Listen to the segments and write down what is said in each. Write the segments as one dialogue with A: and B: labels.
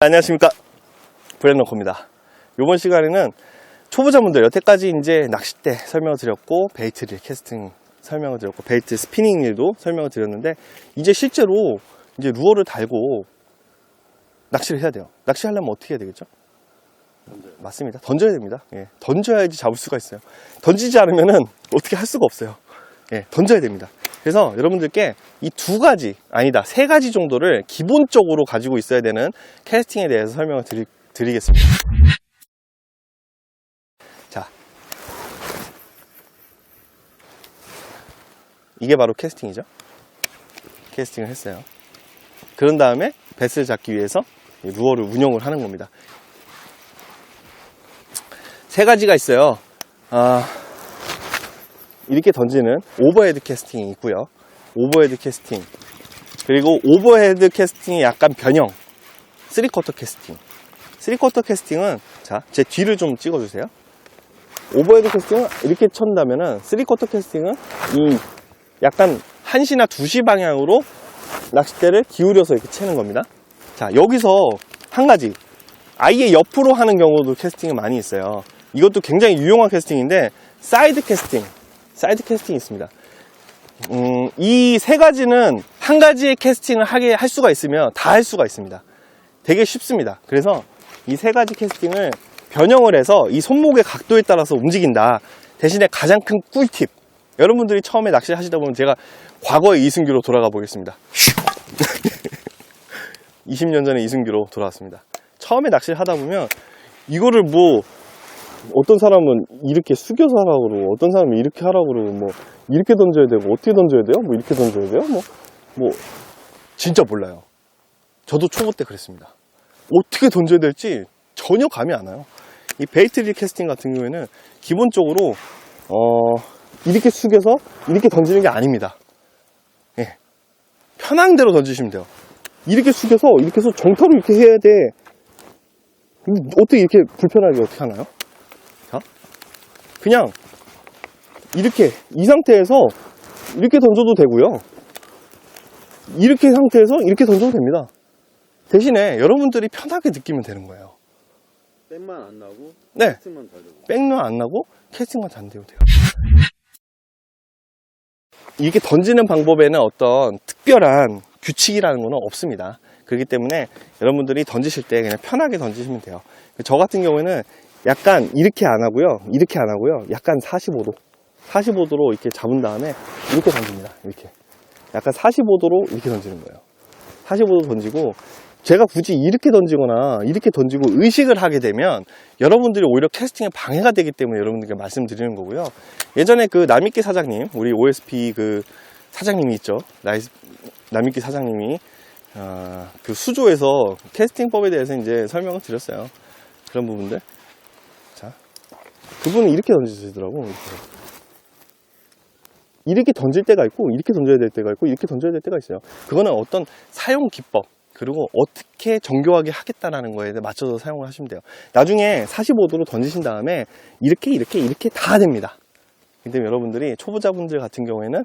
A: 안녕하십니까, 브랜너코입니다. 이번 시간에는 초보자분들, 여태까지 이제 낚싯대 설명을 드렸고 베이트릴 캐스팅 설명을 드렸고 베이트 스피닝 일도 설명을 드렸는데, 이제 실제로 이제 루어를 달고 낚시를 해야 돼요. 낚시하려면 어떻게 해야 되겠죠? 맞습니다. 던져야 됩니다. 예, 던져야지 잡을 수가 있어요. 던지지 않으면은 어떻게 할 수가 없어요. 예, 던져야 됩니다. 그래서 여러분들께 이 두 가지, 아니다, 세 가지 정도를 기본적으로 가지고 있어야 되는 캐스팅에 대해서 설명을 드리겠습니다. 자, 이게 바로 캐스팅이죠. 캐스팅을 했어요. 그런 다음에 배스를 잡기 위해서 루어를 운용을 하는 겁니다. 세 가지가 있어요. 이렇게 던지는 오버헤드 캐스팅이 있고요. 오버헤드 캐스팅, 그리고 오버헤드 캐스팅의 약간 변형 3쿼터 캐스팅. 3쿼터 캐스팅은, 자, 제 뒤를 좀 찍어주세요. 오버헤드 캐스팅은 이렇게 쳤다면은 3쿼터 캐스팅은 이 약간 1시나 2시 방향으로 낚싯대를 기울여서 이렇게 채는 겁니다. 자, 여기서 한 가지, 아예 옆으로 하는 경우도 캐스팅이 많이 있어요. 이것도 굉장히 유용한 캐스팅인데, 사이드 캐스팅이 있습니다. 이 세 가지는 한 가지의 캐스팅을 할 수가 있으면 다 할 수가 있습니다. 되게 쉽습니다. 그래서 이 세 가지 캐스팅을 변형을 해서 이 손목의 각도에 따라서 움직인다. 대신에 가장 큰 꿀팁, 여러분들이 처음에 낚시를 하시다 보면 제가 과거의 이승규로 돌아가 보겠습니다. 20년 전에 이승규로 돌아왔습니다. 처음에 낚시를 하다 보면 이거를 뭐 어떤 사람은 이렇게 숙여서 하라고 그러고, 어떤 사람은 이렇게 하라고 그러고, 뭐 이렇게 던져야 되고, 어떻게 던져야 돼요? 뭐 이렇게 던져야 돼요? 뭐 진짜 몰라요. 저도 초보 때 그랬습니다. 어떻게 던져야 될지 전혀 감이 안 와요. 이 베이트릴 캐스팅 같은 경우에는 기본적으로 이렇게 숙여서 이렇게 던지는 게 아닙니다. 예. 편한 대로 던지시면 돼요. 이렇게 숙여서 이렇게 해서 정타로 이렇게 해야 돼. 어떻게 이렇게 불편하게 어떻게 하나요? 자, 그냥 이렇게 이 상태에서 이렇게 던져도 되고요. 이렇게 상태에서 이렇게 던져도 됩니다. 대신에 여러분들이 편하게 느끼면 되는 거예요.
B: 백만 안 나고,
A: 네,
B: 캐스팅만 잘 되고.
A: 백만 안 나고 캐스팅만 잘 돼도 돼요. 이렇게 던지는 방법에는 어떤 특별한 규칙이라는 건 없습니다. 그렇기 때문에 여러분들이 던지실 때 그냥 편하게 던지시면 돼요. 저 같은 경우에는 약간 이렇게 안 하고요, 이렇게 안 하고요, 약간 45도로 이렇게 잡은 다음에 이렇게 던집니다. 이렇게 약간 45도로 이렇게 던지는 거예요. 45도 던지고, 제가 굳이 이렇게 던지거나 이렇게 던지고 의식을 하게 되면 여러분들이 오히려 캐스팅에 방해가 되기 때문에 여러분들께 말씀드리는 거고요. 예전에 그 남익기 사장님, 우리 OSP 그 사장님이 있죠. 남익기 사장님이 그 수조에서 캐스팅법에 대해서 이제 설명을 드렸어요. 그런 부분들. 자, 그분은 이렇게 던지시더라고. 이렇게 던질 때가 있고, 이렇게 던져야 될 때가 있고, 이렇게 던져야 될 때가 있어요. 그거는 어떤 사용 기법, 그리고 어떻게 정교하게 하겠다라는 거에 맞춰서 사용을 하시면 돼요. 나중에 45도로 던지신 다음에 이렇게 다 됩니다. 근데 여러분들이 초보자분들 같은 경우에는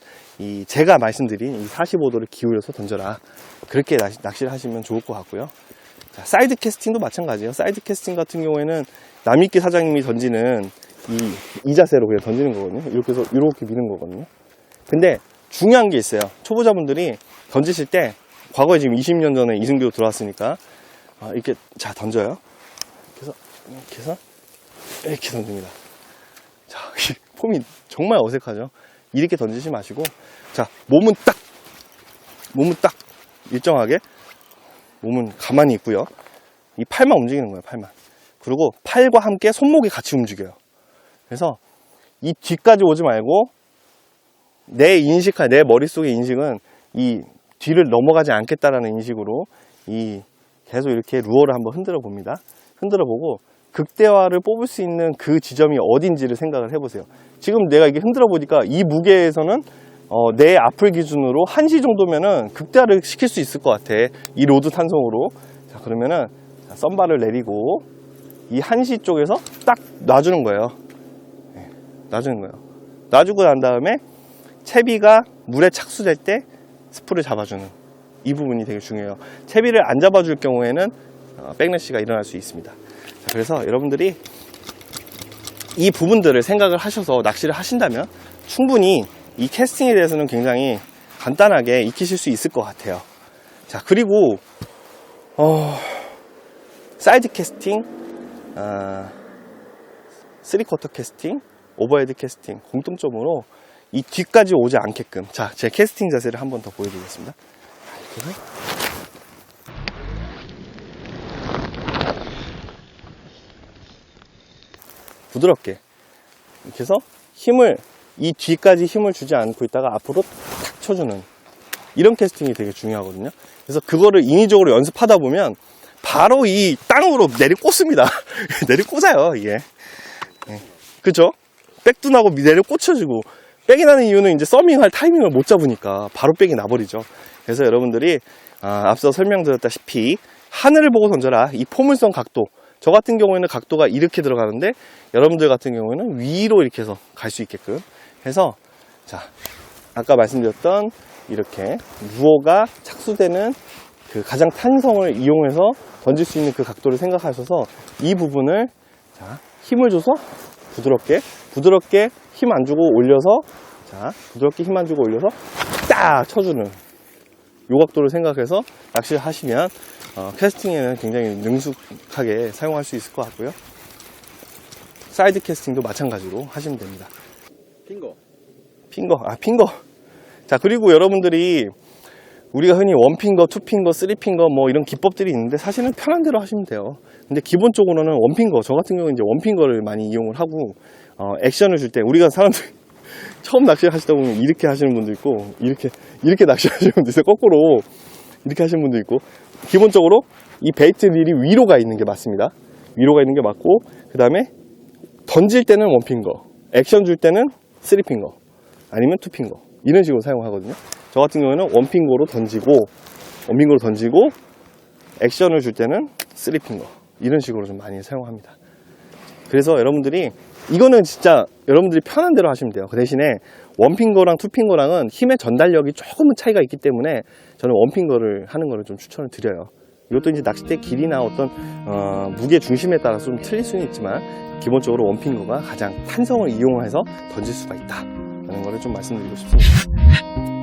A: 제가 말씀드린 이 45도를 기울여서 던져라, 그렇게 낚시를 하시면 좋을 것 같고요. 자, 사이드 캐스팅도 마찬가지예요. 사이드 캐스팅 같은 경우에는 남익기 사장님이 던지는 이 자세로 그냥 던지는 거거든요. 이렇게 해서 이렇게 미는 거거든요. 근데 중요한 게 있어요. 초보자분들이 던지실 때, 과거에 지금 20년 전에 이승규로 들어왔으니까 이렇게, 자, 던져요. 그래서 이렇게 던집니다. 자, 폼이 정말 어색하죠. 이렇게 던지지 마시고, 자, 몸은 딱 일정하게, 몸은 가만히 있고요. 이 팔만 움직이는 거예요. 팔만. 그리고 팔과 함께 손목이 같이 움직여요. 그래서 이 뒤까지 오지 말고, 내 머릿속의 인식은 이 뒤를 넘어가지 않겠다라는 인식으로 계속 이렇게 루어를 한번 흔들어 봅니다. 흔들어 보고 극대화를 뽑을 수 있는 그 지점이 어딘지를 생각을 해보세요. 지금 내가 이게 흔들어 보니까 이 무게에서는 내 앞을 기준으로 1시 정도면은 극대화를 시킬 수 있을 것 같아. 이 로드 탄성으로. 자, 그러면은 썬바를 내리고 이 1시 쪽에서 딱 놔주는 거예요. 네, 놔주는 거예요. 놔주고 난 다음에 채비가 물에 착수될 때 스프를 잡아주는 이 부분이 되게 중요해요. 채비를 안 잡아줄 경우에는 백래시가 일어날 수 있습니다. 자, 그래서 여러분들이 이 부분들을 생각을 하셔서 낚시를 하신다면 충분히 이 캐스팅에 대해서는 굉장히 간단하게 익히실 수 있을 것 같아요. 자, 그리고 사이드 캐스팅, 3쿼터 캐스팅, 오버헤드 캐스팅 공통점으로 이 뒤까지 오지 않게끔, 자, 제 캐스팅 자세를 한번 더 보여드리겠습니다. 이렇게 해서 부드럽게 이렇게 해서 이 뒤까지 힘을 주지 않고 있다가 앞으로 탁 쳐주는 이런 캐스팅이 되게 중요하거든요. 그래서 그거를 인위적으로 연습하다 보면 바로 이 땅으로 내리꽂습니다. 내리꽂아요, 이게. 그죠? 백도 나고 내리꽂혀지고, 백이 나는 이유는 이제 서밍할 타이밍을 못 잡으니까 바로 백이 나버리죠. 그래서 여러분들이 앞서 설명드렸다시피 하늘을 보고 던져라. 이 포물선 각도, 저 같은 경우에는 각도가 이렇게 들어가는데 여러분들 같은 경우에는 위로 이렇게 해서 갈 수 있게끔 해서, 자, 아까 말씀드렸던 이렇게 무어가 착수되는 그 가장 탄성을 이용해서 던질 수 있는 그 각도를 생각하셔서 이 부분을, 자, 힘을 줘서 부드럽게 힘 안 주고 올려서, 자, 부드럽게 힘 안 주고 올려서 딱 쳐주는 요 각도를 생각해서 낚시를 하시면 캐스팅에는 굉장히 능숙하게 사용할 수 있을 것 같고요. 사이드 캐스팅도 마찬가지로 하시면 됩니다. 핑거. 자, 그리고 여러분들이 우리가 흔히 원핑거, 투핑거, 쓰리핑거 뭐 이런 기법들이 있는데 사실은 편한 대로 하시면 돼요. 근데 기본적으로는 원핑거, 저 같은 경우는 이제 원핑거를 많이 이용을 하고, 액션을 줄 때 우리가 사람들 처음 낚시를 하시다 보면 이렇게 하시는 분도 있고, 이렇게 낚시하시는 분도 있어요. 거꾸로 이렇게 하시는 분도 있고, 기본적으로 이 베이트 릴이 위로 가 있는 게 맞습니다. 위로 가 있는 게 맞고, 그 다음에 던질 때는 원핑거, 액션 줄 때는 쓰리핑거, 아니면 투핑거, 이런 식으로 사용하거든요. 저 같은 경우에는 원핑거로 던지고, 액션을 줄 때는 쓰리핑거, 이런 식으로 좀 많이 사용합니다. 그래서 여러분들이 이거는 진짜 여러분들이 편한 대로 하시면 돼요. 그 대신에 원핑거랑 투핑거랑은 힘의 전달력이 조금은 차이가 있기 때문에 저는 원핑거를 하는 거를 좀 추천을 드려요. 이것도 이제 낚싯대 길이나 어떤 무게 중심에 따라서 좀 틀릴 수는 있지만 기본적으로 원핑거가 가장 탄성을 이용해서 던질 수가 있다라는 거를 좀 말씀드리고 싶습니다.